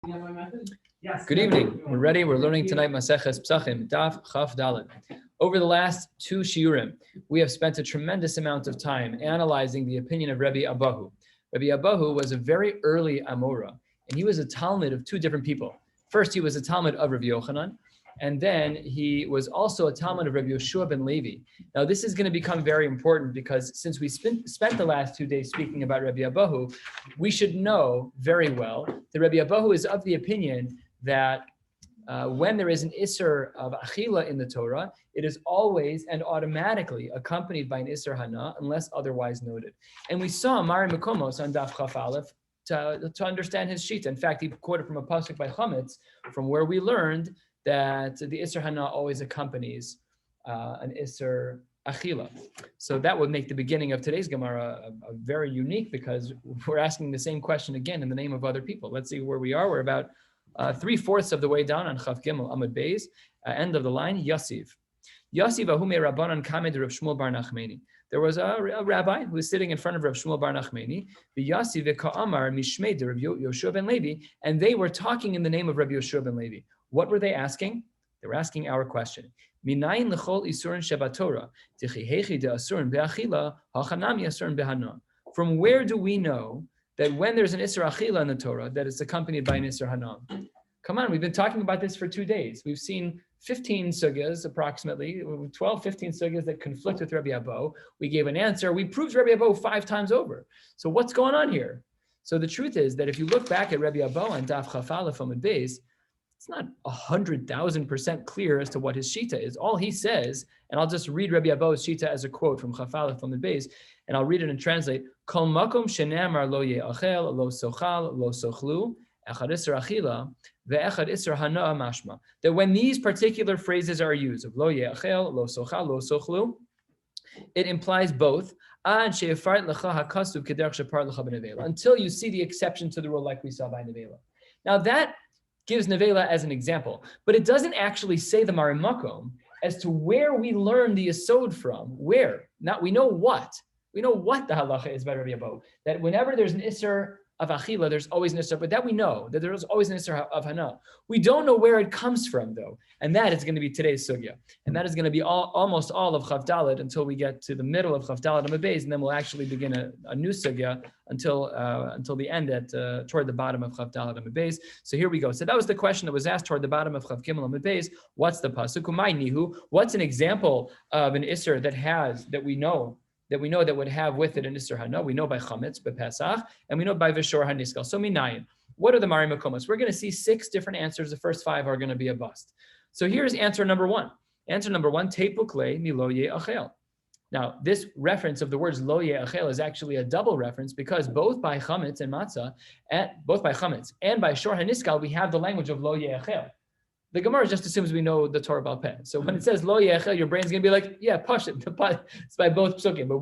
Good evening. We're ready. We're learning tonight Maseches Pesachim, Daf Chaf Dalet. Over the last two shiurim, we have spent a tremendous amount of time analyzing the opinion of Rabbi Abahu. Rabbi Abahu was a very early Amora, and he was a Talmud of two different people. First, he was a Talmud of Rabbi Yochanan, and then he was also a Talmud of Rabbi Yeshua ben Levi. Now, this is going to become very important because since we spent the last 2 days speaking about Rabbi Abahu, we should know very well that Rabbi Abahu is of the opinion that when there is an Isser of Achila in the Torah, it is always and automatically accompanied by an Isser Hana, unless otherwise noted. And we saw Mari Mekomos on Daf Chaf Aleph to understand his shita. In fact, he quoted from a pasuk by Chametz, from where we learned that the Isser Hana always accompanies an Isser Achila. So that would make the beginning of today's Gemara a very unique, because we're asking the same question again in the name of other people. Let's see where we are. We're about 3/4 of the way down on Chav Gimel Amud Beis, end of the line, Yasiv. Yasiv ahume Rabbanan kamed Rav Shmuel bar Nachmani. There was a rabbi who was sitting in front of Rav Shmuel bar Nachmani, the Yasiv v'ka'amar mishmei de Rav Yoshua ben Levi, and they were talking in the name of Rav Yoshua ben Levi. What were they asking? They were asking our question. Minayin l'chol isurin shebatorah tichi hechi de asurin be'achila hachanami asurin behana. From where do we know that when there's an Isser Achila in the Torah, that it's accompanied by an Isser Hana? Come on, we've been talking about this for 2 days. We've seen 15 sugyas, approximately, 12, 15 sugyas that conflict with Rabbi Abahu. We gave an answer. We proved Rabbi Abahu 5 times over. So what's going on here? So the truth is that if you look back at Rabbi Abahu and Daf Chaf Aleph Amud Beis, it's not 100,000% clear as to what his shita is. All he says, and I'll just read Rabbi Abahu's shita as a quote from Chaf Aleph Amud Beis, and I'll read it and translate. Kol makom shene'amar lo ye'achel, lo sochal, lo sochlu, echad isser achila, ve'echad isser hana mashma. That when these particular phrases are used, of lo ye'achel, lo sochal, lo sochlu, it implies both, until you see the exception to the rule like we saw by Nevela. Now that gives Nevela as an example, but it doesn't actually say the Mari Makom as to where we learn the Yesod from. Where? Now we know what. We know what the halacha is by Rabbi Abahu, that whenever there's an Isser of Achila, there's always an Isser, but that we know, that there's always an Isser of Hana. We don't know where it comes from, though, and that is going to be today's sugya. And that is going to be almost all of Chav Dalet until we get to the middle of Chav Dalet Amud Beis, and then we'll actually begin a new sugya until the end toward the bottom of Chav Dalet Amud Beis. So here we go. So that was the question that was asked toward the bottom of Chav Gimel Amud Beis. What's the pasuk? Umay nihu? What's an example of an Isser that we know that would have with it an Isser Hana? We know by Chametz, by Pesach, and we know by Vishor HaNiskal. So Minayin. What are the Mari Makomos? We're going to see 6 different answers. The first 5 are going to be a bust. So here's answer number 1. Answer number 1, Tepukle mi lo ye'achel. Now, this reference of the words lo ye'achel is actually a double reference, because both by Chametz and Matzah, and by Shor HaNiskal, we have the language of lo ye'achel. The Gemara just assumes we know the Torah Baal Peh. So when it says lo ye'achel, your brain's going to be like, yeah, pashut. It's by both psukim, but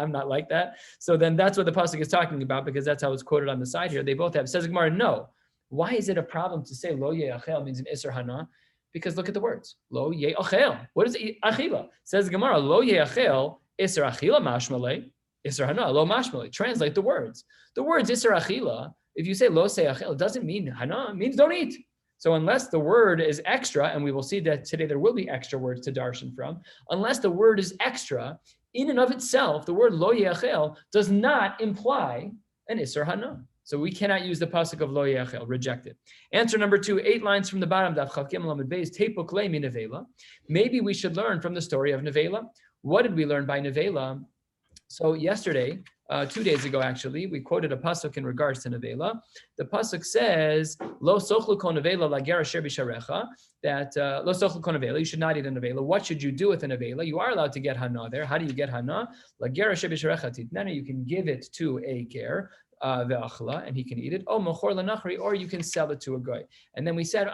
I'm not like that. So then that's what the pasuk is talking about, because that's how it's quoted on the side here. They both have. Says the Gemara, no. Why is it a problem to say lo ye'achel means an Isser Hana? Because look at the words. Lo ye'achel. What is achila? Says the Gemara, lo ye'achel, Isser Achila mashmalei, Isser Hana, lo mashmalei. Translate the words. The words Isser Achila, if you say lo se'achel, it doesn't mean Hana, it means don't eat. So unless the word is extra, and we will see that today there will be extra words to darshan from, unless the word is extra, in and of itself, the word lo ye'achel does not imply an Isser Hana. So we cannot use the pasuk of lo ye'achel, rejected. Answer number 2, 8 lines from the bottom, Daf Chav Gimel Amud Beis, Tepukle mi Nevela. Maybe we should learn from the story of Nevela. What did we learn by Nevela? So yesterday, 2 days ago actually, we quoted a pasuk in regards to Nevela. The pasuk says, Lo sochlu kon nevela lager asher bisharecha, that Lo sochlu kon nevela, you should not eat a Nevela. What should you do with a Nevela? You are allowed to get Hana there. How do you get Hana? Lager asher bisharecha titnana, you can give it to a ger, ve'achla, and he can eat it. Oh, mochor lanachri, or you can sell it to a goy. And then we said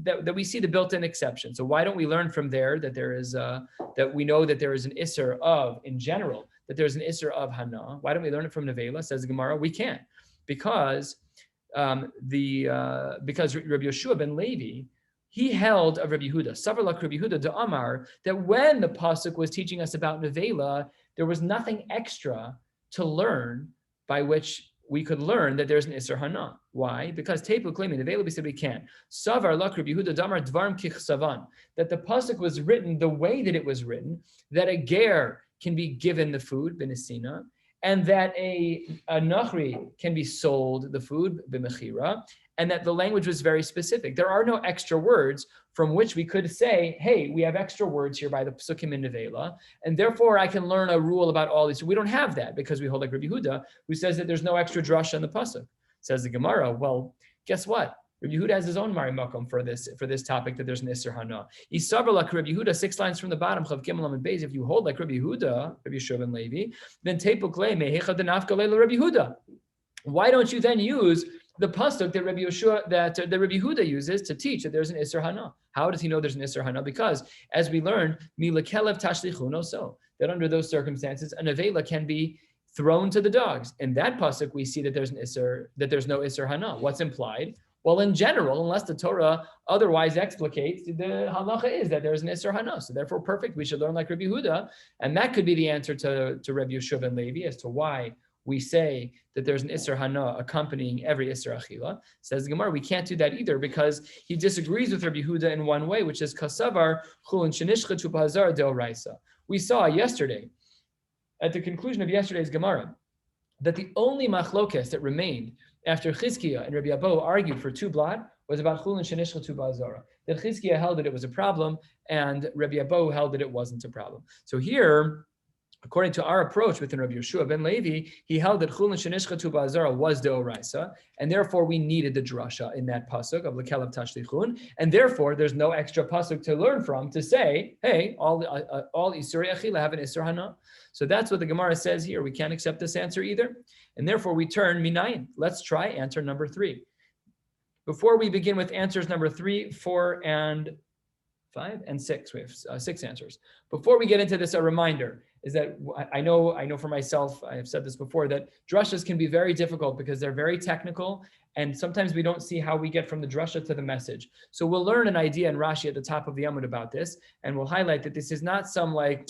that we see the built-in exception. So why don't we learn from there that there is that we know that there is an Isser of, in general, that there's an Isser of Hana? Why don't we learn it from Nevela? Says the Gemara, we can't, because Rabbi Yeshua ben Levi, he held of Rabbi Yehuda, Savarlak Rabbi Yehuda de Amar, that when the pasuk was teaching us about Nevela, there was nothing extra to learn by which we could learn that there's an Isser Hana. Why? Because Tepu claiming available said we can. Savar lak Rabbi Yehuda damar dvarim kichsavan. That the pasuk was written the way that it was written, that a ger can be given the food, benesina, and that a nachri can be sold the food, b'mechira, and that the language was very specific. There are no extra words from which we could say, hey, we have extra words here by the Pesukim in Nevela, and therefore I can learn a rule about all these. We don't have that because we hold like Rabbi Yehuda, who says that there's no extra drasha in the Pasuk. Says the Gemara, well, guess what? Rabbi Yehuda has his own Mari Makom for this topic, that there's an Isser Hana. Yisavar like Rabbi Yehuda, 6 lines from the bottom, Chav Gimel Amud Beis. If you hold like Rabbi Yehuda, Rabbi Yeshua ben Levi, then Tepuk Le Mehecha Denafka Leila Rabbi Yehuda. Why don't you then use the pasuk that Rabbi Yehuda uses to teach that there's an Isser Hana? How does he know there's an Isser Hana? Because as we learned, Milakelev Tashlichuno, so that under those circumstances, a nevela can be thrown to the dogs. In that pasuk, we see that there's there's no Isser Hana. What's implied? Well, in general, unless the Torah otherwise explicates, the halacha is that there's an Isser Hana. So therefore, perfect. We should learn like Rabbi Yehuda, and that could be the answer to Rabbi Yeshua ben Levi as to why we say that there's an Isser Hana accompanying every Isser Achila. Says the Gemara, we can't do that either because he disagrees with Rabbi Yehuda in one way, which is Kasavar Chulin Shenishcha Tupazar Del Raisa. We saw yesterday, at the conclusion of yesterday's Gemara, that the only machlokes that remained after Chizkiah and Rabbi Abba argued for 2 blot was about Chulin Shenishcha Tupazara. That Chizkiah held that it was a problem and Rabbi Abba held that it wasn't a problem. So here, according to our approach within Rabbi Yeshua ben Levi, he held that Chulin Shenishcha Tu Ba'azara was Deoraisa, and therefore we needed the drasha in that pasuk of Lekelev Tashlichun, and therefore there's no extra pasuk to learn from to say, hey, all Isurei Achila have an Isur Hana. So that's what the Gemara says here. We can't accept this answer either, and therefore we turn Minayin. Let's try answer number 3. Before we begin with answers number 3, 4, and 5, and 6, we have 6 answers. Before we get into this, a reminder is that I know for myself, I have said this before, that drashas can be very difficult because they're very technical, and sometimes we don't see how we get from the drasha to the message. So we'll learn an idea in Rashi at the top of the Amud about this, and we'll highlight that this is not some like,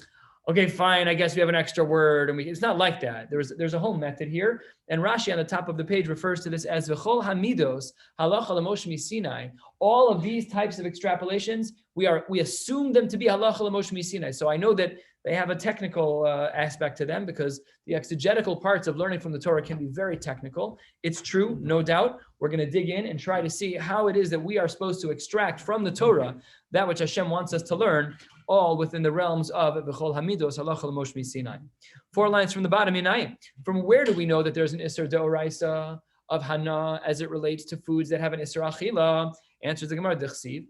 okay, fine, I guess we have an extra word, and it's not like that. There's a whole method here, and Rashi on the top of the page refers to this as v'chol hamidos halacha l'Moshe miSinai. All of these types of extrapolations, we assume them to be halacha l'Moshe miSinai. So I know that they have a technical aspect to them because the exegetical parts of learning from the Torah can be very technical. It's true, no doubt. We're going to dig in and try to see how it is that we are supposed to extract from the Torah that which Hashem wants us to learn, all within the realms of B'chol Hamidos Halacha L'Moshe miSinai. 4 lines from the bottom, Yinayim. From where do we know that there's an Isser Deoraisa of Hana as it relates to foods that have an Isser Achila? Answers the Gemara, D'chsiv.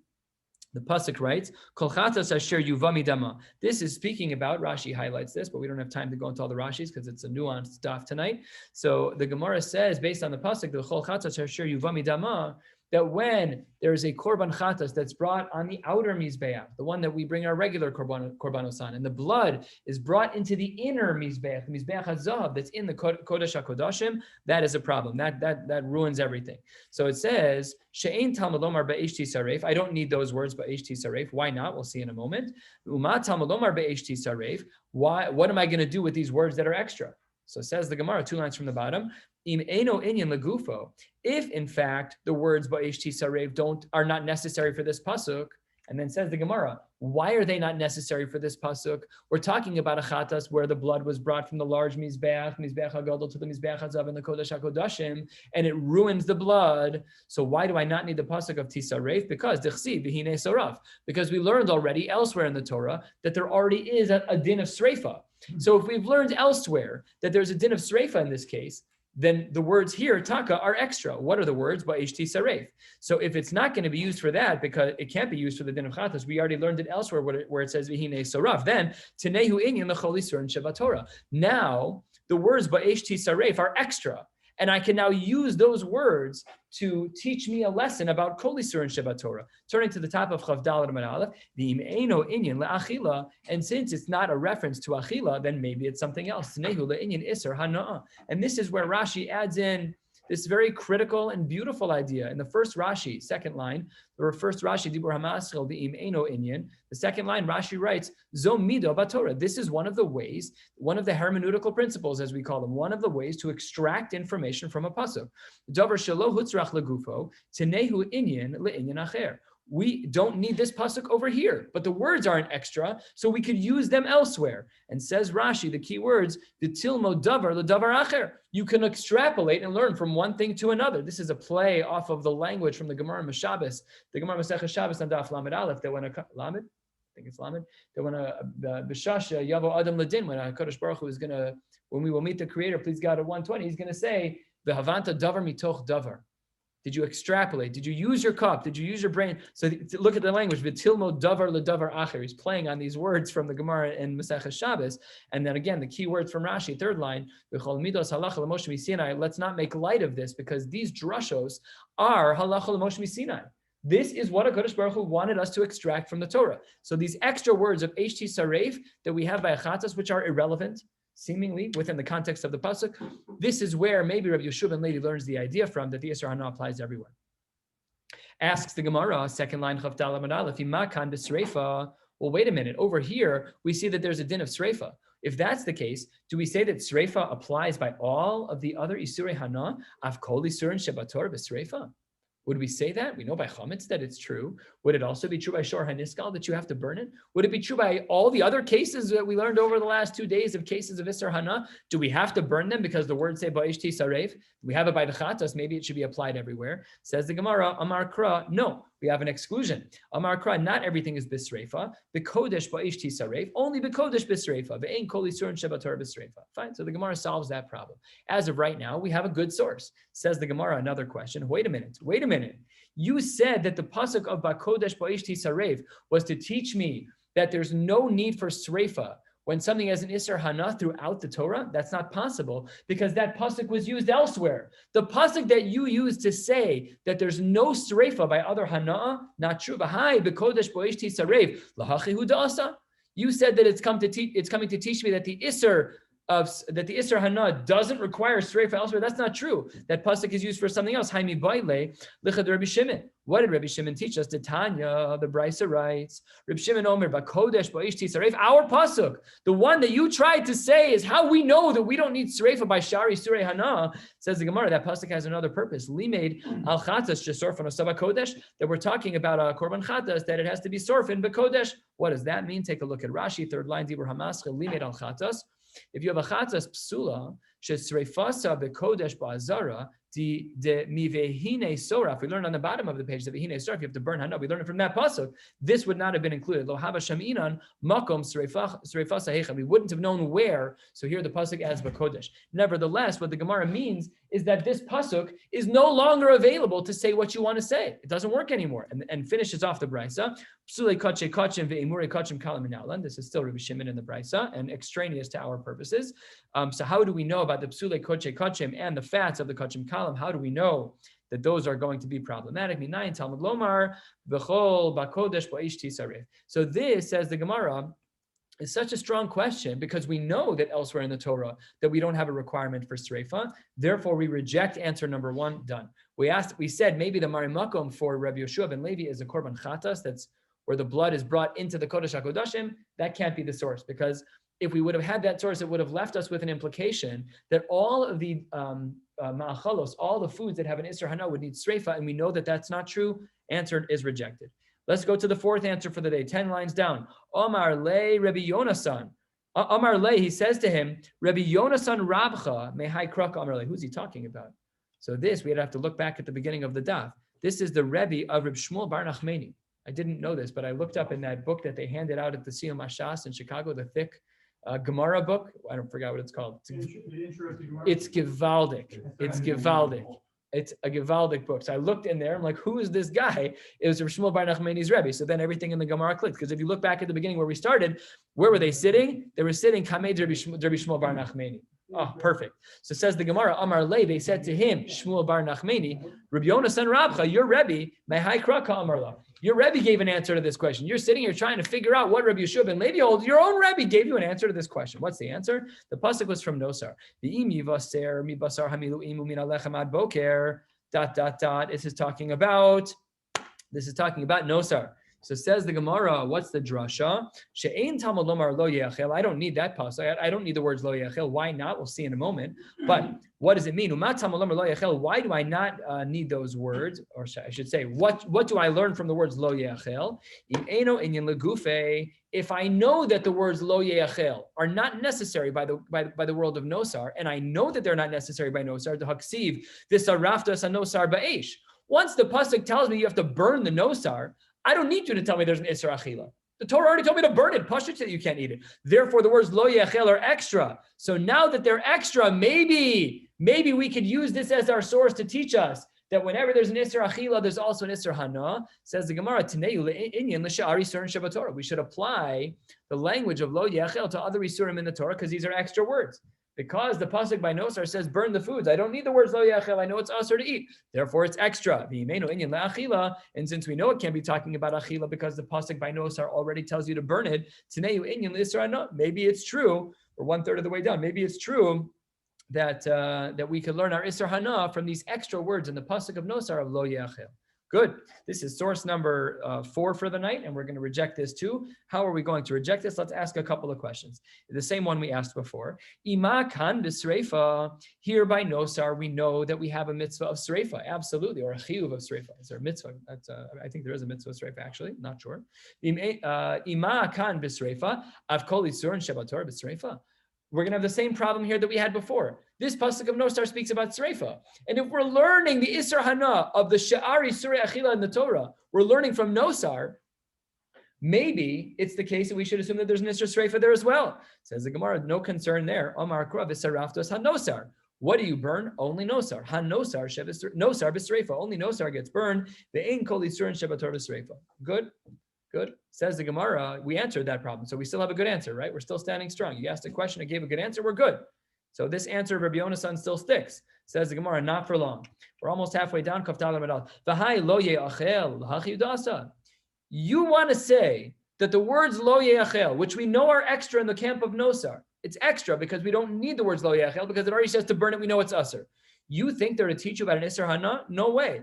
The pasuk writes, "Kol chatas asher yuvami dama." This is speaking about. Rashi highlights this, but we don't have time to go into all the Rashis because it's a nuanced stuff tonight. So the Gemara says, based on the pasuk, the "Kol chatas asher yuvami dama," that when there is a korban chatas that's brought on the outer mizbeach, the one that we bring our regular korbanos on, and the blood is brought into the inner mizbeach, the mizbeach hazav that's in the kodesh hakodashim, that is a problem. That ruins everything. So it says, she'ein talmud lomar be'esh tisaref. I don't need those words be'esh tisaref. Why not? We'll see in a moment. Uma talmud lomar be'esh tisaref. Why? What am I going to do with these words that are extra? So it says the Gemara, 2 lines from the bottom. Im eno inyan legufo. If in fact the words ba'esh tisaref are not necessary for this pasuk, and then says the Gemara, why are they not necessary for this pasuk? We're talking about a chatas where the blood was brought from the large mizbeach hagadol to the mizbeach hazav in the kodesh hakodashim, and it ruins the blood. So why do I not need the pasuk of tisaref? Because d'chsiv v'hinei saraf. Because we learned already elsewhere in the Torah that there already is a din of sreifa. So if we've learned elsewhere that there's a din of sreifa in this case, then the words here, taka, are extra. What are the words? Ba'esh tisaref. So if it's not going to be used for that, because it can't be used for the din of chatas, we already learned it elsewhere where it says v'hinei saraf. Then tenehu inyan l'chol isur and Shabbat Torah. Now the words ba'esh tisaref are extra, and I can now use those words to teach me a lesson about Kol Yisur and Shabbat Torah. Turning to the top of Chav Daled Amud Aleph, the Imeino Inyan le'achila, and since it's not a reference to achila, then maybe it's something else. Nehu le'inyan Isser Hana'a, and this is where Rashi adds in this very critical and beautiful idea. In the first Rashi, second line, the first Rashi, Dibur Hamaschil V'im Eino Inyan, the second line, Rashi writes, Zo Mido Batorah. This is one of the ways, one of the hermeneutical principles, as we call them, one of the ways to extract information from a pasuk. Davar Shelo Hutzrach Legufo, Tenehu Inyan Le'inyan Acher. We don't need this pasuk over here, but the words aren't extra, so we could use them elsewhere. And says Rashi, the key words, the tilmo davar ledavar acher. You can extrapolate and learn from one thing to another. This is a play off of the language from the Gemara Mashabes, the Gemara Maseches Shabbos and Daf Lamed Aleph. That when a Lamed, I think it's Lamed, that when a b'shasha yavo adam ladin, when a Karesh Baruch Hu is gonna, when we will meet the Creator, please God at 120, he's gonna say v'havanta davar mitoch davar. Did you extrapolate? Did you use your cup? Did you use your brain? So look at the language. V'tilmo davar ledavar acher. He's playing on these words from the Gemara in Maseches Shabbos. And then again, the key words from Rashi, third line, v'chol midos halacha l'Moshe miSinai. Let's not make light of this because these drushos are halacha l'Moshe miSinai. This is what HaKadosh Baruch Hu wanted us to extract from the Torah. So these extra words of HT Saref that we have by Achatas, which are irrelevant, seemingly within the context of the pasuk, this is where maybe Rabbi Yeshua ben Levi learns the idea from that the Isser Hana applies everywhere. Asks the Gemara, second line, Chavdal Amad Aleph, Imakan b'Sreifa. Well, wait a minute. Over here, we see that there's a din of Sreifa. If that's the case, do we say that Sreifa applies by all of the other Isurei Hana? Av kol Isurin Shebator b'Sreifa? Would we say that? We know by chametz that it's true. Would it also be true by shor haniskal that you have to burn it? Would it be true by all the other cases that we learned over the last 2 days of cases of Isser Hana? Do we have to burn them because the words say ba'ishti sarev? We have it by the chatas. Maybe it should be applied everywhere. Says the Gemara, Amar Kra, no. We have an exclusion. Amar Kra, not everything is bisreifa. B'kodesh ba'ishti sarev. Only b'kodesh bisreifa. Ve'ein kol isurin shebator bisreifa. Fine. So the Gemara solves that problem. As of right now, we have a good source. Says the Gemara, another question. Wait a minute. You said that the pasuk of Bakodesh Ba'ishti Sarev was to teach me that there's no need for Sreifa when something has an Isser Hana throughout the Torah. That's not possible because that pasuk was used elsewhere. The pasuk that you used to say that there's no Sreifa by other Hana, not true. V'hai Bakodesh Ba'ishti Sarev Lahachi Hu Da'asa. You said that it's coming to teach me that the Isser Hana doesn't require Sreifa elsewhere. That's not true. That pasuk is used for something else. Haimi Baile, Lichad Rabbi Shimon. What did Rabbi Shimon teach us? The Tanya, the Brisa writes, Rabbi Shimon Omer, Bakodesh Ba'ishti Saref, our pasuk, the one that you tried to say is how we know that we don't need Sreifa by Shari Surei Hana, says the Gemara, that pasuk has another purpose. Limed al Chatas, Shesorfan Osaba Kodesh, that we're talking about a Korban Chatas, that it has to be Sorfin Bakodesh. What does that mean? Take a look at Rashi, third line, Dibur Hamaschil, Limed al Chatas. If you have a chatas psula, shesreifasa bekodesh ba'azara, the mivehine sora. If we learn on the bottom of the page, the vehine sora, if you have to burn hana, we learn it from that pasuk. This would not have been included. Lo hava shaminan makom sreifasa hecha. We wouldn't have known where. So here the pasuk adds bekodesh. Nevertheless, what the Gemara means is that this pasuk is no longer available to say what you want to say. It doesn't work anymore. And finishes off the brisa. Psule kache kachim ve'imure kachim kalam inaulan. This is still Rabbi Shimon in the brisa and extraneous to our purposes. So how do we know about the psule koche kachim and the fats of the kachim kalam? How do we know that those are going to be problematic? Minayin Talmud Lomar v'chol bakodesh ba'ishti saref. So this, says the Gemara, is such a strong question because we know that elsewhere in the Torah that we don't have a requirement for sreifa. Therefore, we reject answer number one. Done. We said maybe the marimakom for Rabbi Yeshua ben Levi is a korban chatas. That's where the blood is brought into the Kodesh HaKodashim. That can't be the source because if we would have had that source, it would have left us with an implication that all of the ma'achalos, all the foods that have an Isser Hana would need sreifa, and we know that that's not true. Answer is rejected. Let's go to the fourth answer for the day, 10 lines down. Omar le Rabbi Yonasan. Omar le, he says to him, Rabbi Yonasan Rabcha, mehai krak Omar le. Who's he talking about? So this, we'd have to look back at the beginning of the daf. This is the Rebbe of Reb Shmuel Bar Nachmani. I didn't know this, but I looked up in that book that they handed out at the Siyum Hashas in Chicago, the thick Gemara book. I don't forget what it's called. It's Givaldic. It's Givaldic. It's a Givaldic book. So I looked in there. I'm like, who is this guy? It was Shmuel Bar Nachmani's Rebbe. So then everything in the Gemara clicked. Because if you look back at the beginning where we started, where were they sitting? They were sitting Kamed Rabbi Shmuel Bar Nachmani. Oh, perfect. So says the Gemara, Amar Le, they said to him, Shmuel bar Nachmeni, Rabbi Yonasan Rabcha, your Rebbe, Mehai Kraka Amar La. Your Rebbe gave an answer to this question. You're sitting here trying to figure out what Rabbi Yeshua ben Levi holds. Your own Rebbe gave you an answer to this question. What's the answer? The pasuk was from Nosar. V'im yivaser mi basar hamilu imu min alechem ad boker. ... This is talking about Nosar. So says the Gemara, what's the drasha? She'ein Talmud lomar lo yeachel. I don't need that pasuk. I don't need the words lo yeachel. Why not? We'll see in a moment. But what does it mean? Umat Talmud lomar lo yeachel. Why do I not need those words? Or I should say, what do I learn from the words lo yeachel? Im eno inyan legufe. If I know that the words lo yeachel are not necessary by the world of Nosar, and I know that they're not necessary by Nosar, the haksiv v'saraftas hanosar ba'esh. Once the pasuk tells me you have to burn the Nosar, I don't need you to tell me there's an Isser Achila. The Torah already told me to burn it. Pashut that you can't eat it. Therefore, the words Lo Yechel are extra. So now that they're extra, maybe we could use this as our source to teach us that whenever there's an Isser Achila, there's also an Isser Hana. Says the Gemara, Tineu le'inyan l'sha'ari surim shebatorah. We should apply the language of Lo Yechel to other Isurim in the Torah because these are extra words. Because the pasuk by Nosar says burn the foods. I don't need the words lo yachel. I know it's asur to eat. Therefore, it's extra. And since we know it can't be talking about achila because the pasuk by Nosar already tells you to burn it, maybe it's true. We're 1/3 of the way down. Maybe it's true that we could learn our Isser Hana from these extra words in the pasuk of Nosar of lo yachel. Good. This is source number 4 for the night, and we're going to reject this too. How are we going to reject this? Let's ask a couple of questions. The same one we asked before. Ima kan b'sreifa. Here by Nosar, we know that we have a mitzvah of sreifa, absolutely, or a chiyuv of sreifa. Is there a mitzvah? I think there is a mitzvah of sreifa, actually. Not sure. Ima kan b'sreifa. Avkol isur and shebator b'sreifa. We're going to have the same problem here that we had before. This pasuk of Nosar speaks about Sreifa. And if we're learning the Isser Hana of the Sha'ari Surei Achila in the Torah, we're learning from Nosar, maybe it's the case that we should assume that there's an Isser Sreifa there as well. Says the Gemara, no concern there. Omar Kra v'saraftos ha-Nosar. What do you burn? Only Nosar. Ha-Nosar Nosar b'Sreifa. Only Nosar gets burned. Ve'ein kol Yisurin shebator b'Sreifa. Good. Good. Says the Gemara, we answered that problem. So we still have a good answer, right? We're still standing strong. You asked a question, I gave a good answer, we're good. So this answer of Rabbi Yonasan still sticks. Says the Gemara, not for long. We're almost halfway down. You want to say that the words lo yeachel, which we know are extra in the camp of Nosar, it's extra because we don't need the words lo yeachel because it already says to burn it, we know it's usher. You think they're to teach you about an Isser Hana? No way.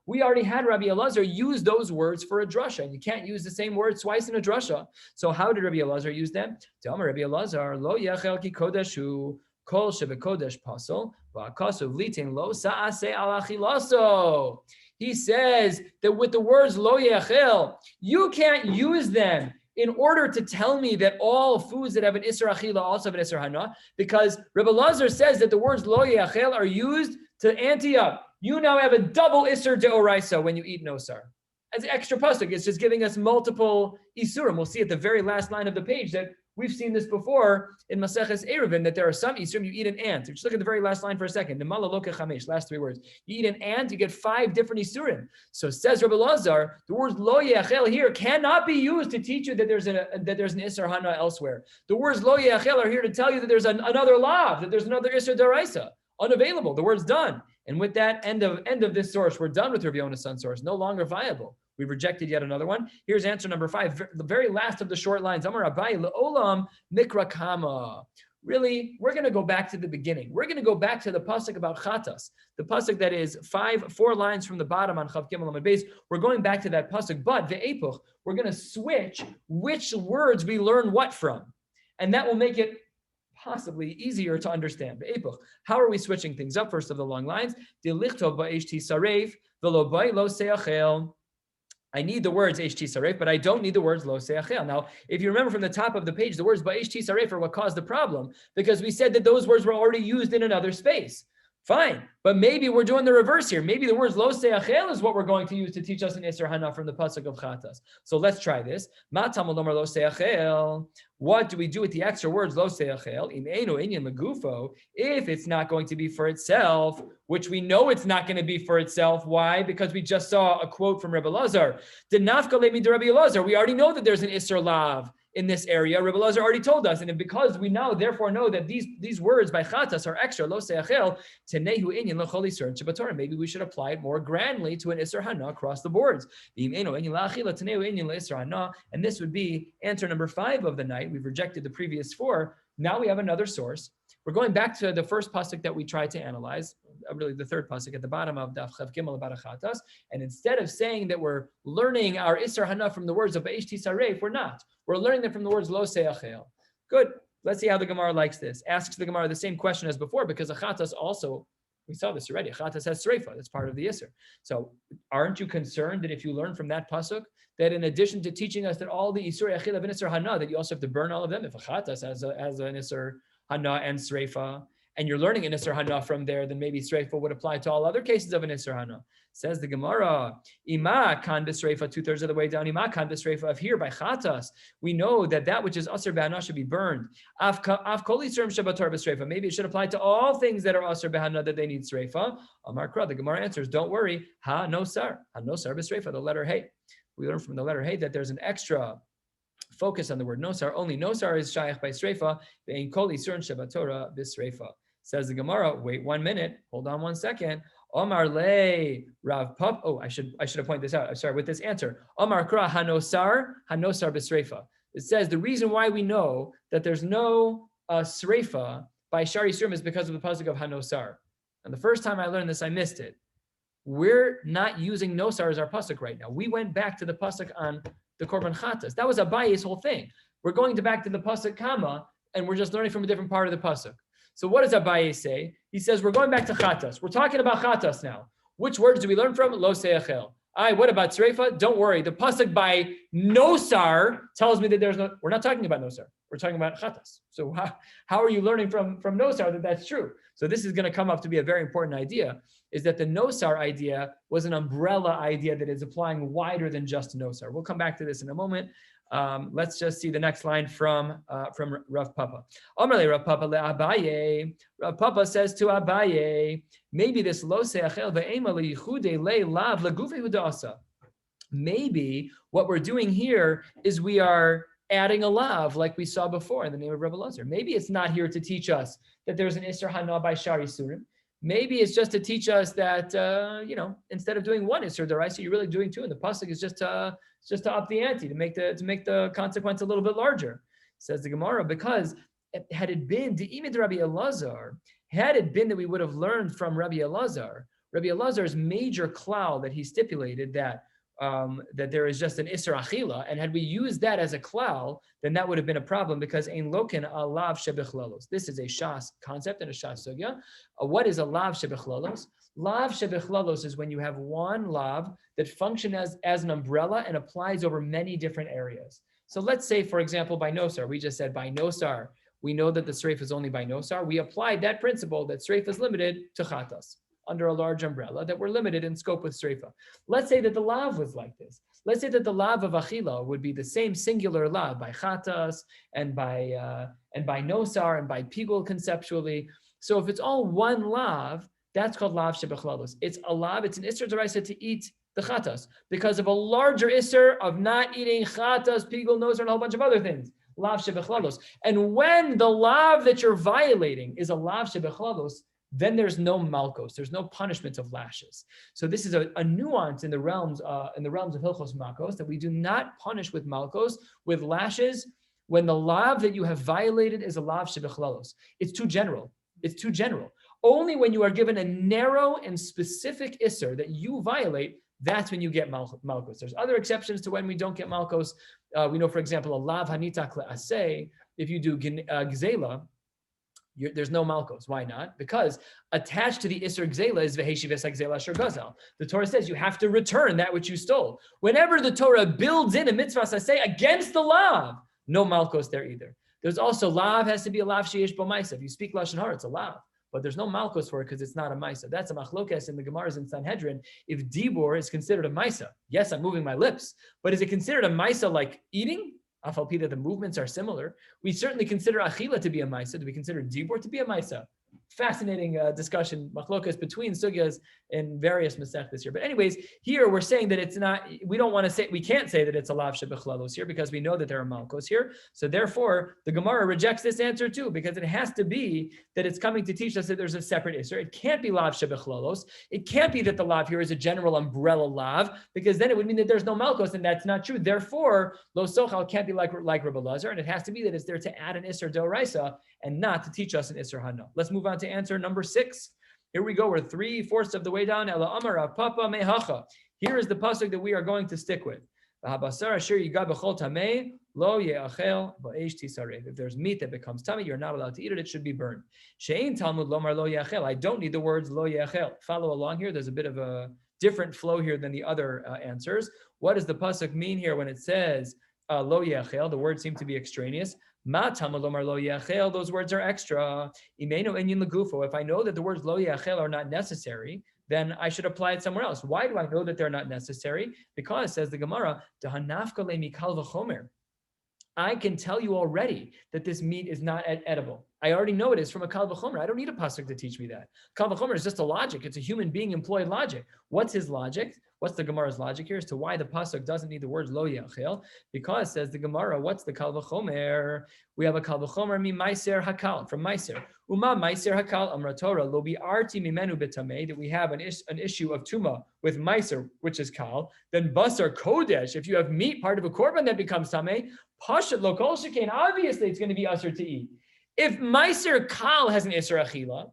We already had Rabbi Elazar use those words for a drasha, and you can't use the same words twice in a drasha. So how did Rabbi Elazar use them? Rabbi Elazar, lo yachel ki kodeshu kol shebekodesh pasol va'akasu v'litin lo sa'aseh al achilaso. He says that with the words lo yachel, you can't use them in order to tell me that all foods that have an Isser Achila also have an Isser Hana, because Rabbi Elazar says that the words lo yachel are used to ante up. You now have a double Isser Deoraisa when you eat Nosar. As an extra pasuk, it's just giving us multiple Isurim. We'll see at the very last line of the page that we've seen this before in Maseches Eruvin, that there are some Isurim, you eat an ant. Just look at the very last line for a second. Nemala loka chamesh, last 3 words. You eat an ant, you get 5 different Isurim. So says Rabbi Elazar, the words lo yachel here cannot be used to teach you that there's an Isser Hana elsewhere. The words lo yachel are here to tell you that there's another lav, that there's another Isser Deoraisa. Unavailable. The word's done. And with that end of this source, we're done with Rabbi Yonasan's source. No longer viable. We've rejected yet another one. Here's answer number 5, the very last of the short lines. Amar Rabbi le'olam mikra kama. Really, we're going to go back to the beginning. We're going to go back to the pasuk about chatas, the pasuk that is 4 lines from the bottom on Chav Gimel Amud Beis. We're going back to that pasuk, but ve'epuch, we're going to switch which words we learn what from, and that will make it possibly easier to understand. How are we switching things up? First of the long lines. I need the words HT Saref, but I don't need the words Lo Seachel. Now, if you remember from the top of the page, the words HT Saref are what caused the problem, because we said that those words were already used in another space. Fine, but maybe we're doing the reverse here. Maybe the words Lo Seachel is what we're going to use to teach us an Isser Hana from the pasuk of Chatas. So let's try this. Ma Talmud Lomar Lo Seachel. What do we do with the extra words Lo Seachel? Im Eino Inyan Legufo. If it's not going to be for itself, which we know it's not going to be for itself. Why? Because we just saw a quote from Rabbi Elazar. Denafka lemi de Rabbi Elazar. We already know that there's an Isser Lav in this area. Rabbi Elazar already told us, and because we now therefore know that these words by chatas are extra, lo seachel, tenehu inyan l'chol isur and Shabbatorah. Maybe we should apply it more grandly to an isur hana across the boards. And this would be answer number 5 of the night. We've rejected the previous 4. Now we have another source. We're going back to the first pasuk that we tried to analyze, really the third pasuk at the bottom of Daf Chav Gimel about chatas. And instead of saying that we're learning our isur hana from the words of B'esh Tisaref, we're not. We're learning them from the words lo seachel. Good. Let's see how the Gemara likes this. Asks the Gemara the same question as before, because a chatas also, we saw this already, a chatas has sreifa. That's part of the isur. So aren't you concerned that if you learn from that pasuk, that in addition to teaching us that all the isur achila and isur hana, that you also have to burn all of them? If a chatas has an isur hana and sreifa, and you're learning an isur hana from there, then maybe sreifa would apply to all other cases of an isur hana. Says the Gemara, ima kan b'sreifa, 2/3 of the way down, ima kan b'sreifa, of here by chatas, we know that which is asur b'hana should be burned. Af kol isurim Shabbatorah b'sreifa. Maybe it should apply to all things that are asur b'hana that they need sreifa. Amar Kra, the Gemara answers, don't worry, ha nosar b'sreifa, the letter hey. We learn from the letter hey that there's an extra focus on the word nosar. Only nosar is shaykh by sreifa, ve'in kol isurim Shabbatorah b'sreifa. Says the Gemara, wait 1 minute, hold on 1 second. Omar le Rav Papa. Oh, I should have pointed this out. I'm sorry, with this answer. Omar Kra hanosar b'sreifa. It says the reason why we know that there's no sreifa by shari surim is because of the pasuk of hanosar. And the first time I learned this, I missed it. We're not using nosar as our pasuk right now. We went back to the pasuk on the korban chatas. That was Abaye's whole thing. We're going back to the pasuk kama, and we're just learning from a different part of the pasuk. So what does Abaye say? He says, we're going back to chatas. We're talking about chatas now. Which words do we learn from? Lo seachel. What about sreifa? Don't worry. The pasuk by nosar tells me that we're not talking about nosar. We're talking about chatas. So how are you learning from nosar that that's true? So this is going to come up to be a very important idea, is that the nosar idea was an umbrella idea that is applying wider than just nosar. We'll come back to this in a moment. Let's just see the next line from Rav Papa. Omerle Rav Papa le Abaye. Rav Papa says to Abaye, maybe this lo seachel ve'ema leyichude le lav legufe hudasa. Maybe what we're doing here is we are adding a lav like we saw before in the name of Rabbi Elazar. Maybe it's not here to teach us that there's an isur hana by shari surim. Maybe it's just to teach us that instead of doing 1 isur deraisa, you're really doing 2, and the pasuk is just to up the ante, to make the consequence a little bit larger. Says the Gemara, because had it been de'imid Rabbi Elazar, had it been that we would have learned from Rabbi Elazar's major klal that he stipulated that there is just an isur achila, and had we used that as a klal, then that would have been a problem, because ein loken a lav shebechlalos. This is a shas concept and a shas sugya. What is a lav shebechlalos? Lav shebechlalos is when you have one lav that functions as an umbrella and applies over many different areas. So let's say, for example, by nosar, we just said by nosar, we know that the sreif is only by nosar. We applied that principle that sreif is limited to chatas under a large umbrella, that we're limited in scope with sreifa. Let's say that the lav was like this. Let's say that the lav of achila would be the same singular lav by chatas and by nosar and by pigul conceptually. So if it's all one lav, that's called lav shebechlalos. It's a lav, it's an isur deraisa to eat the chatas because of a larger isur of not eating chatas, pigul, nosar, and a whole bunch of other things. Lav shebechlalos. And when the lav that you're violating is a lav shebechlalos, then there's no malkos, there's no punishment of lashes. So this is a nuance in the realms of hilchos malkos, that we do not punish with malkos, with lashes, when the lav that you have violated is a lav shebechlalos. It's too general. Only when you are given a narrow and specific isser that you violate, that's when you get malkos. There's other exceptions to when we don't get malkos. We know, for example, a lav hanitak le'aseh, if you do gzela, there's no malkos. Why not? Because attached to the Isser Gzela is Veheshiv Gzela Asher Gazal. The Torah says you have to return that which you stole. Whenever the Torah builds in a mitzvah saseh against the lav, no malkos there either. There's also lav has to be a lav sheyesh bo ma'isa. If you speak lashon hara, it's a lav, but there's no malkos for it because it's not a ma'isa. That's a machlokes in the Gemaras in Sanhedrin. If dibor is considered a ma'isa, yes, I'm moving my lips, but is it considered a ma'isa like eating? Afalpi that the movements are similar. We certainly consider achila to be a ma'isa. Do we consider dibor to be a ma'isa? fascinating discussion, machlokas between sugyas in various Maseches here. But anyways, here we're saying that it's not, we don't want to say, we can't say that it's a lav shebechlalos here because we know that there are malkos here. So therefore, the Gemara rejects this answer too, because it has to be that it's coming to teach us that there's a separate isser. It can't be lav shebechlalos. It can't be that the lav here is a general umbrella lav, because then it would mean that there's no malkos, and that's not true. Therefore, lo sochal can't be like Rabbi Lazar, and it has to be that it's there to add an isser d'oraisa and not to teach us an isser hana. Let's move on to answer number 6. Here we go. We're 3/4 of the way down. Ela amar Rav Papa mehacha. Here is the pasuk that we are going to stick with. If there's meat that becomes tummy, you're not allowed to eat it. It should be burned. I don't need the words lo yechel. Follow along here. There's a bit of a different flow here than the other answers. What does the pasuk mean here when it says lo yechel? The words seem to be extraneous. Those words are extra. If I know that the words lo yachel are not necessary, then I should apply it somewhere else. Why do I know that they're not necessary? Because, says the Gemara, I can tell you already that this meat is not edible. I already know it is from a kal v'chomer. I don't need a pasuk to teach me that. Kal v'chomer is just a logic. It's a human being employed logic. What's his logic? What's the Gemara's logic here as to why the pasuk doesn't need the words lo yachil? Because, says the Gemara, what's the kal v'chomer? We have a kal v'chomer mi maiser hakal, from maiser. Uma maiser hakal amra Torah lo bi'arti mimenu betamei, that we have an issue of tuma with maiser, which is kal. Then basar kodesh, if you have meat, part of a korban that becomes tamei, pashat lo kol shekain, obviously it's going to be usher to eat. If maiser kal has an isser achila,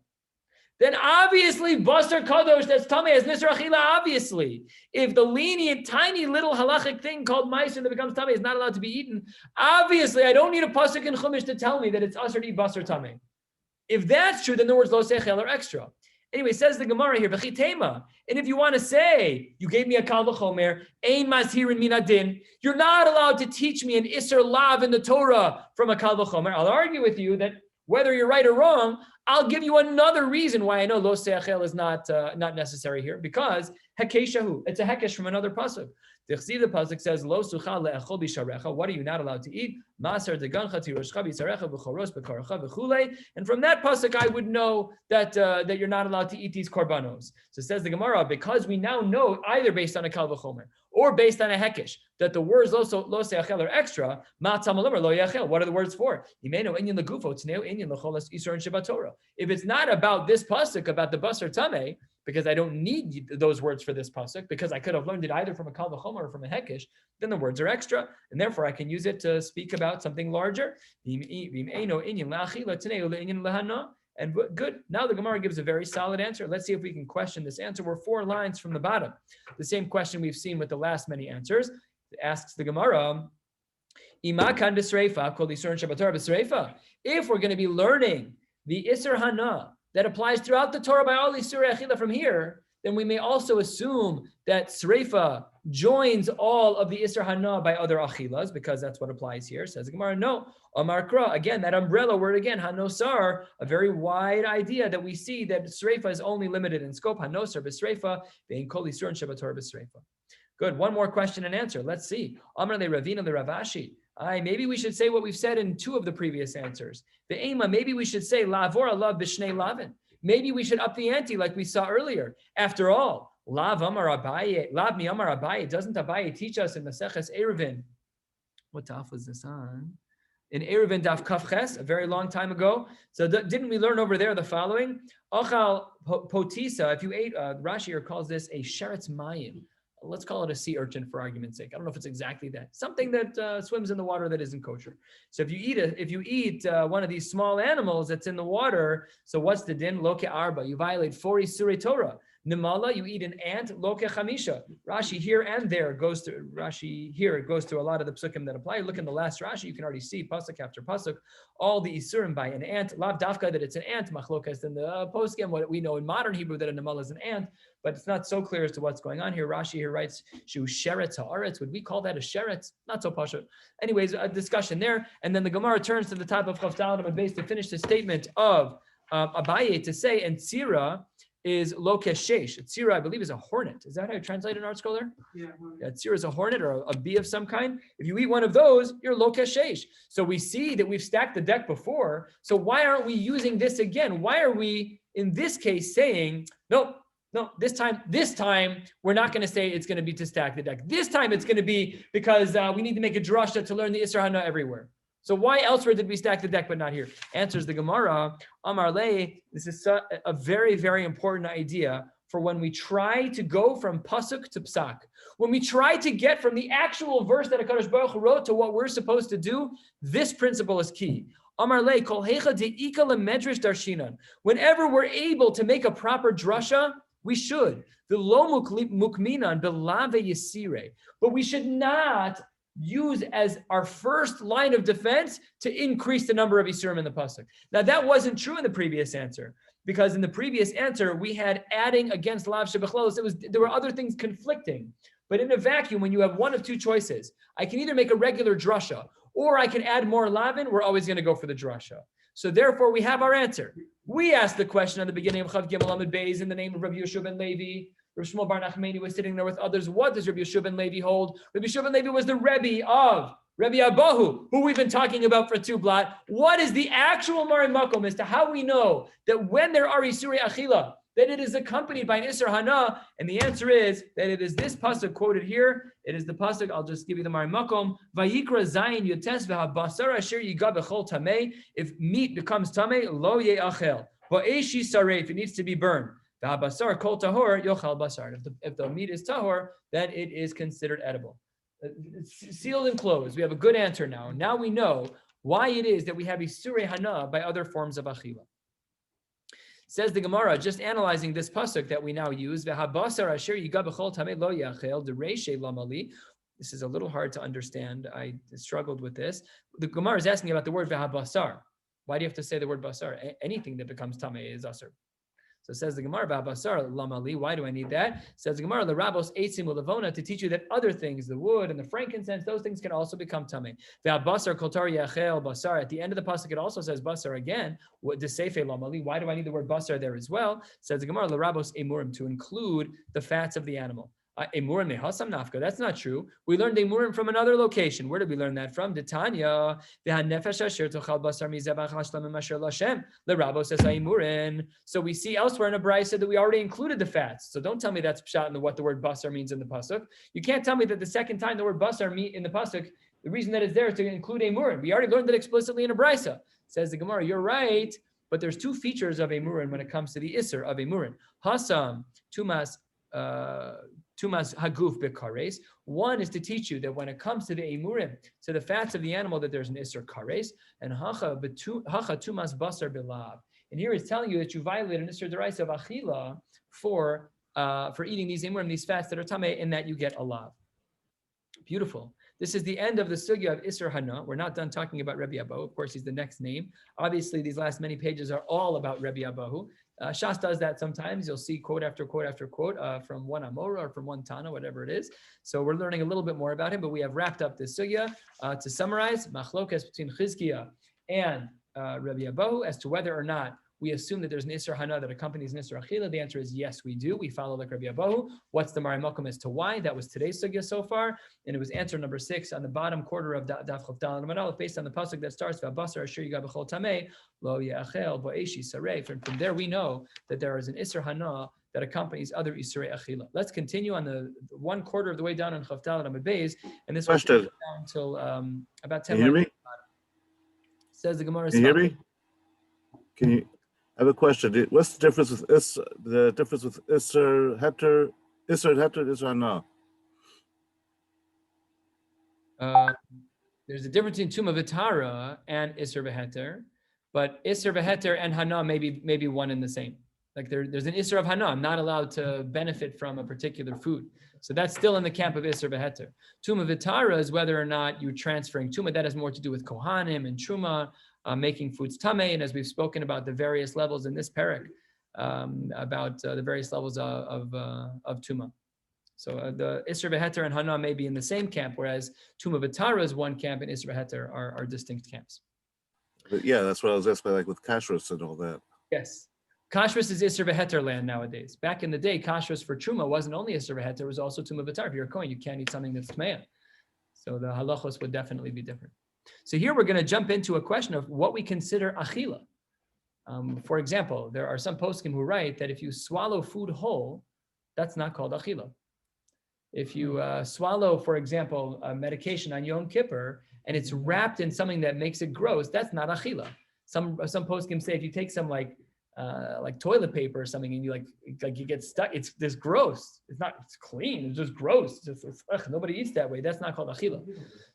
then obviously basar kadosh that's tamei has an isser achila. Obviously, if the lenient, tiny little halachic thing called maiser that becomes tamei is not allowed to be eaten, obviously I don't need a pasuk in chumash to tell me that it's usher to eat basar tamei. If that's true, then the words lo sechel are extra. Anyway, says the Gemara here, v'chitema. And if you want to say, you gave me a kal v'chomer, ein mazhirin min adin, you're not allowed to teach me an isser lav in the Torah from a kal v'chomer. I'll argue with you that whether you're right or wrong, I'll give you another reason why I know lo sechel is not necessary here, because hekeshahu, it's a hekesh from another pasuk. The pasuk says, "Lo suchal le'echol bisharecha." What are you not allowed to eat? Maser degancha tiroshcha bisarecha v'choros b'karacha v'chulei. And from that pasuk, I would know that you're not allowed to eat these korbanos. So says the Gemara, because we now know either based on a kal v'chomer or based on a hekesh that the words lo seachel are extra. Ma'atzamalim lo yachel. What are the words for? Imenu inyan legufo tneu inyan lecholas isur and Shabbat Torah. If it's not about this pasuk about the basar tamei, because I don't need those words for this pasuk, because I could have learned it either from a kal v'chomer or from a hekesh, then the words are extra, and therefore I can use it to speak about something larger. And good. Now the Gemara gives a very solid answer. Let's see if we can question this answer. We're 4 lines from the bottom. The same question we've seen with the last many answers. It asks the Gemara, if we're going to be learning the Isser Hana that applies throughout the Torah by all these Surah Achila from here, then we may also assume that Sreifa joins all of the Isser Hana by other Achilas, because that's what applies here. Says the Gemara, no. Amar Kra, again, that umbrella word again, Hanosar, a very wide idea that we see that Sreifa is only limited in scope. Hanosar b'Sreifa, being Kol Yisur and Shabbat Torah b'Sreifa. Good. One more question and answer. Let's see. Amar le Ravina le Ravashi. Maybe we should say what we've said in 2 of the previous answers. The Ema, maybe we should say Lavor Allah b'Shnei Lavin. Maybe we should up the ante like we saw earlier. After all, Lav Amar Abaye, Lav Mi Amar Abaye, doesn't Abaye teach us in Maseches Eruvin? What daf was this on? In Eruvin daf Kaf Ches, a very long time ago. So didn't we learn over there the following? Ochal potisa, if you ate, Rashi here calls this a sheretz mayim. Let's call it a sea urchin for argument's sake. I don't know if it's exactly that. Something that swims in the water that isn't kosher. So if you eat one of these small animals that's in the water, so what's the din? Loke arba. You violate 40 surei Torah. Nimala, you eat an ant. Loke chamisha. Rashi here and there goes to Rashi here. It goes to a lot of the psukim that apply. Look in the last Rashi, you can already see pasuk after pasuk all the isurim by an ant. Lav dafka that it's an ant. Machlokas in the poskim. What we know in modern Hebrew that a nimala is an ant. But it's not so clear as to what's going on here. Rashi here writes, Shu sheretz haaretz. Would we call that a sheretz? Not so pasha. Anyways, a discussion there. And then the Gemara turns to the top of Chav Dalet and base to finish the statement of Abaye to say, and Tzira, is lokeshesh. A tzira, I believe, is a hornet. Is that how you translate an art scholar? Yeah, tzira is a hornet or a bee of some kind. If you eat one of those, you're lokeshesh. So we see that we've stacked the deck before. So why aren't we using this again? Why are we, in this case, saying, no, this time, we're not going to say it's going to be to stack the deck. This time it's going to be because we need to make a drasha to learn the Isser Hana everywhere. So why elsewhere did we stack the deck but not here? Answers the Gemara, Amar Le, this is a very, very important idea for when we try to go from pasuk to psak. When we try to get from the actual verse that HaKadosh Baruch Hu wrote to what we're supposed to do, this principle is key. Amar Le, kol hecha de'ika lemedrash darshinan. Whenever we're able to make a proper drasha, we should. The lo mukminan belave yisire. But we should not use as our first line of defense to increase the number of Isurim in the pasuk. Now that wasn't true in the previous answer, because in the previous answer we had adding against lav shebechlos. There were other things conflicting. But in a vacuum, when you have one of two choices, I can either make a regular drasha or I can add more lavin. We're always going to go for the drasha. So therefore, we have our answer. We asked the question at the beginning of Chav Gimel Amud Beis in the name of Rabbi Yeshua ben Levi. Rabbi Shmuel Bar Nachmani was sitting there with others. What does Rabbi Yeshua ben Levi hold? Rabbi Yeshua ben Levi was the Rebbe of Rabbi Abahu, who we've been talking about for two blot. What is the actual Mari Makom as to how we know that when there are Isurei Achila, that it is accompanied by an Isser Hana? And the answer is that it is this pasuk quoted here. It is the pasuk, I'll just give you the Mari Makom. Vayikra Zayin Yotes v'habasar asher yiga b'chol tamei. If meat becomes tamei, lo ye'achel. Va'eshi saref, it needs to be burned. V'habasar kol tahor yochal basar. If the meat is tahor, then it is considered edible. It's sealed and closed. We have a good answer now. Now we know why it is that we have Isurei Hana by other forms of achila. Says the Gemara, just analyzing this pasuk that we now use, v'habasar asher yiga b'chol tamei lo yachel dereishe lamali. This is a little hard to understand. I struggled with this. The Gemara is asking about the word v'habasar. Why do you have to say the word basar? Anything that becomes tamei is asar. So says the Gemara, v'habasar lamali. Why do I need that? Says the Gemara, the Rabos eitzim u'levona, to teach you that other things, the wood and the frankincense, those things can also become tamei. V'habasar kol tar yachel basar. At the end of the pasuk, it also says basar again. What deseife lamali? Why do I need the word basar there as well? Says the Gemara, the Rabos emurim, to include the fats of the animal. Emurim mehasam nafka. That's not true. We learned emurim from another location. Where did we learn that from? Tanya. So we see elsewhere in a brisa that we already included the fats. So don't tell me that's pshat in what the word basar means in the pasuk. You can't tell me that the second time the word basar meet in the pasuk, the reason that it's there is to include emurim. We already learned that explicitly in a brisa. Says the Gemara, you're right, but there's two features of emurim when it comes to the isser of emurim. Hasam tumas haguf bekares. One is to teach you that when it comes to the emurim, to the fats of the animal, that there's an isser kares, and hacha tumas basar bilav. And here it's telling you that you violate an isser deraisa of achila for eating these emurim, these fats that are tamei, and that you get a lav. Beautiful. This is the end of the sugya of Isser Hana. We're not done talking about Rabbi Abahu. Of course, he's the next name. Obviously, these last many pages are all about Rabbi Abahu. Shas does that sometimes. You'll see quote after quote after quote from one Amora or from one Tana, whatever it is. So we're learning a little bit more about him, but we have wrapped up this sugya. To summarize, machlokes between Chizkiah and Rabbi Abahu as to whether or not we assume that there's an Isser Hana that accompanies an Isser Achila. The answer is yes, we do. We follow like Rabbi Abahu. What's the Mari Makom as to why? That was today's sugya so far. And it was answer number 6 on the bottom quarter of Daf Chav Daled Amud Aleph, based on the pasuk that starts, V'abasar asher yiga b'chol tamei, lo ye'achel bo'eshi sarei. From there we know that there is an Isser Hana that accompanies other Isurei Achila. Let's continue on the 1/4 of the way down on Chav Daled Amud Beis. And this will take down until about 10 minutes. Says the Gemara. Can you hear me? Can you? I have a question. What's the difference with Isser Heter, Isser Heter, Isser Hana? There's a difference in Tumah V'Tara and Isser V'Heter, but Isser V'Heter and Hana may be one and the same. Like there's an Isser of Hana. I'm not allowed to benefit from a particular food. So that's still in the camp of Isser V'Heter. Tumah V'Tara is whether or not you're transferring Tumah. That has more to do with Kohanim and Truma, making foods tamei, and as we've spoken about the various levels in this parak, about the various levels of Tumah. So the Isser V'Heter and Hana may be in the same camp, whereas Tumah V'Tara is one camp and Isser V'Heter are distinct camps. But yeah, that's what I was asking, like with kashrus and all that. Yes. Kashrus is Isser V'Heter land nowadays. Back in the day, kashrus for Truma wasn't only Isser V'Heter, it was also Tumah V'Tar. If you're a Kohen, you can't eat something that's Tmeya. So the halachos would definitely be different. So here we're going to jump into a question of what we consider achila. For example, there are some poskim who write that if you swallow food whole, that's not called achila. If you swallow, for example, a medication on Yom Kippur and it's wrapped in something that makes it gross, that's not achila. Some poskim say if you take some like toilet paper or something and you like you get stuck, it's this gross. It's clean. It's just gross. Nobody eats that way. That's not called achila.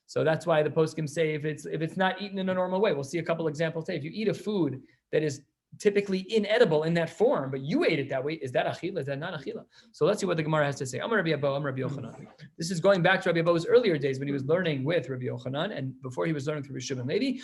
So that's why the poskim say if it's not eaten in a normal way, we'll see a couple examples. Say if you eat a food that is typically inedible in that form, but you ate it that way, is that achila? Is that not achila? So let's see what the Gemara has to say. Amar Rabbi Abba, Amar Rabbi Yochanan. This is going back to Rabbi Abba's earlier days when he was learning with Rabbi Yochanan and before he was learning through Shimon Levi.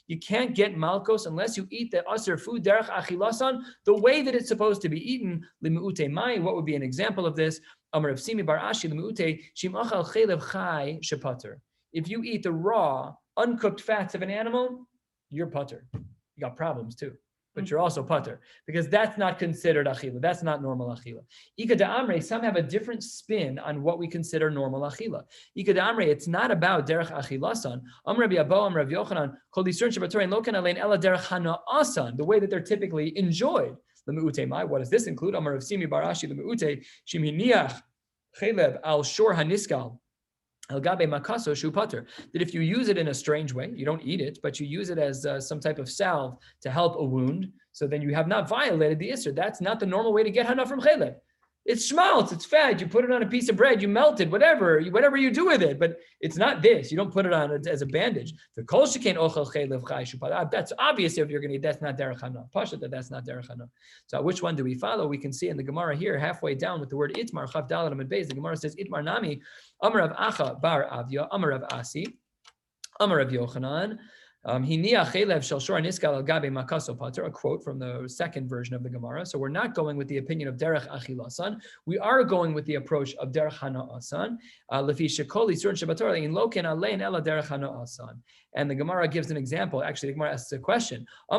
You can't get malkos unless you eat the aser food derech achilasan the way that it's supposed to be eaten. Limuute mai. What would be an example of this? Amar Rav Simi bar Ashi limuute shim achal chelev chai shepater. If you eat the raw, uncooked fats of an animal, you're putter. You got problems too, but you're also putter because that's not considered achila. That's not normal achila. Ika da'amre, some have a different spin on what we consider normal achila. Ika da'amre, it's not about derech achilasan. Am Rabbi Abba, Am Rabbi Yochanan, kol discern shabatorein lokan alein ela derech hana'asan, the way that they're typically enjoyed. L'me'ute mai, what does this include? Amar Rav Simi bar Ashi l'me'ute shim hiniach chelev al shor haniskal. That if you use it in a strange way, you don't eat it, but you use it as some type of salve to help a wound, so then you have not violated the Isser. That's not the normal way to get hana from chelev. It's schmaltz, it's fat, you put it on a piece of bread, you melt it, whatever you do with it, but it's not this. You don't put it on as a bandage. The kol shekain ochel chelev chai shupat. That's obvious if you're going to eat, that's not derech hana. Pasha that's not derech hana. So which one do we follow? We can see in the Gemara here, halfway down with the word itmar, chav dalad amid beis, the Gemara says, itmar nami, amar of acha bar avya, amar of asi, amar of Yochanan, a quote from the second version of the Gemara. So we're not going with the opinion of derech achilasan. We are going with the approach of derech hana'asan. And the Gemara gives an example. Actually, the Gemara asks a question. We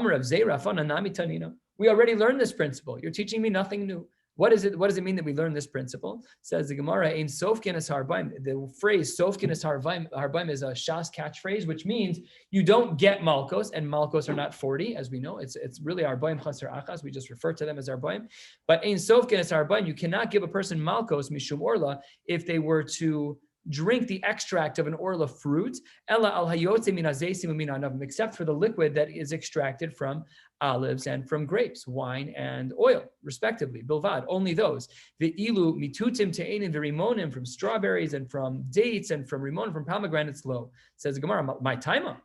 already learned this principle. You're teaching me nothing new. What does it mean that we learn this principle? Says the Gemara, "Ein sofkinas harbaim." The phrase "sofkinas harbaim" is a Shas catchphrase, which means you don't get malkos, and malkos are not 40, as we know. It's really harbaim chaser achas. We just refer to them as harbaim. But ein sofkinas harbaim, you cannot give a person malkos mishum orla if they were to drink the extract of an orla fruit, ella al hayotze min hazeisim min anavim, except for the liquid that is extracted from olives and from grapes, wine and oil, respectively. Bilvad, only those. The ilu mitutim te'enim v'rimonim, from strawberries and from dates and from rimonim, from pomegranates low. Says the Gemara, my taima,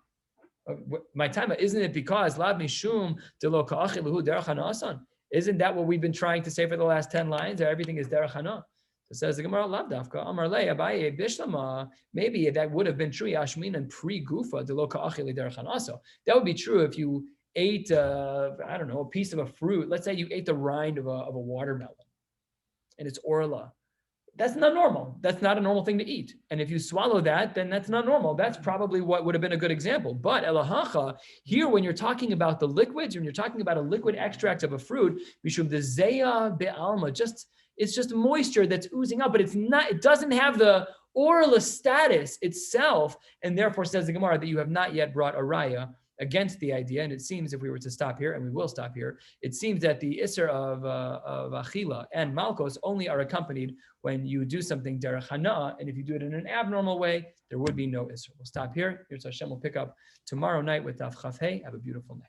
isn't it because lav mishum de lo ka'achiluhu derech hana'asan? Isn't that what we've been trying to say for the last 10 lines? That everything is derech hana. So says the Gemara, lav dafka amar le abaye bishlama. Maybe that would have been true yashmin and pre gufa de lo ka'achili derech hana'aso. That would be true if you ate, a piece of a fruit. Let's say you ate the rind of a watermelon and it's orla. That's not normal. That's not a normal thing to eat. And if you swallow that, then that's not normal. That's probably what would have been a good example. But elahacha, here when you're talking about the liquids, when you're talking about a liquid extract of a fruit, mishum the zeya be'alma, it's just moisture that's oozing up, but it doesn't have the orla status itself. And therefore, says the Gemara, that you have not yet brought a raya against the idea. And it seems, if we were to stop here, and we will stop here, it seems that the Isser of Achila and Malkos only are accompanied when you do something derech hana, and if you do it in an abnormal way, there would be no Isser. We'll stop here. Here's Hashem. We'll pick up tomorrow night with Daf Chaf Hey. Have a beautiful night.